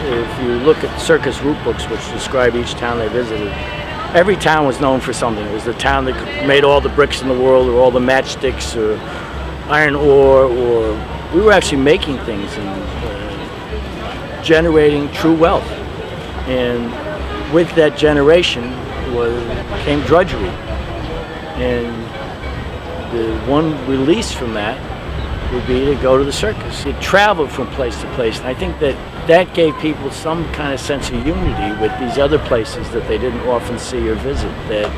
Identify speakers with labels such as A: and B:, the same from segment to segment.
A: if you look at circus route books, which describe each town they visited, every town was known for something. It was the town that made all the bricks in the world, or all the matchsticks, or iron ore, or we were actually making things and generating true wealth. And with that generation came drudgery. And the one release from that would be to go to the circus. It traveled from place to place, and I think that gave people some kind of sense of unity with these other places that they didn't often see or visit, that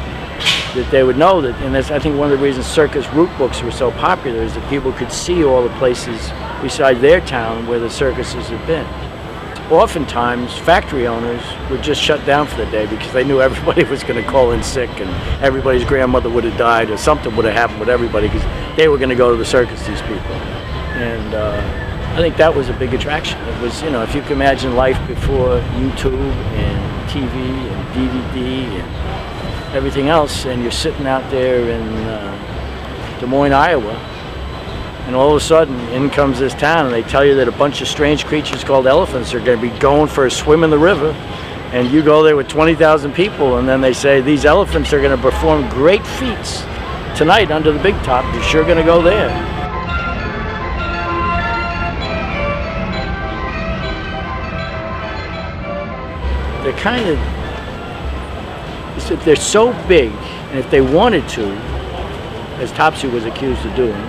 A: they would know that. And that's, I think, one of the reasons circus route books were so popular, is that people could see all the places beside their town where the circuses had been. Oftentimes, factory owners would just shut down for the day because they knew everybody was going to call in sick, and everybody's grandmother would have died, or something would have happened with everybody, because they were going to go to the circus, these people. And I think that was a big attraction. It was, if you can imagine life before YouTube and TV and DVD and everything else, and you're sitting out there in Des Moines, Iowa, and all of a sudden, in comes this town, and they tell you that a bunch of strange creatures called elephants are going to be going for a swim in the river, and you go there with 20,000 people, and then they say these elephants are going to perform great feats tonight under the big top. You're sure going to go there. They're so big, and if they wanted to, as Topsy was accused of doing,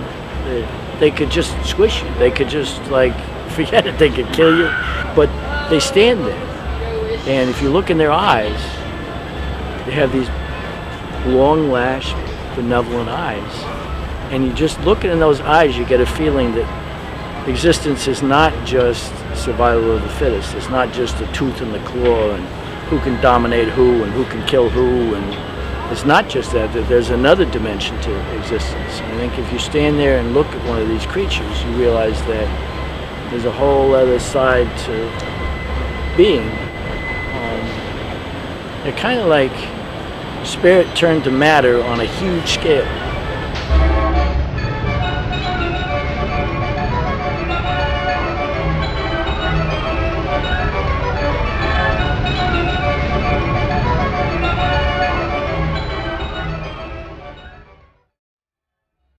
A: they could just squish you. They could just, forget it. They could kill you. But they stand there. And if you look in their eyes, they have these long-lashed, benevolent eyes. And you just look in those eyes, you get a feeling that existence is not just survival of the fittest. It's not just the tooth and the claw and who can dominate who and who can kill who. And it's not just that there's another dimension to existence. I think if you stand there and look at one of these creatures, you realize that there's a whole other side to being. They're kind of like spirit turned to matter on a huge scale.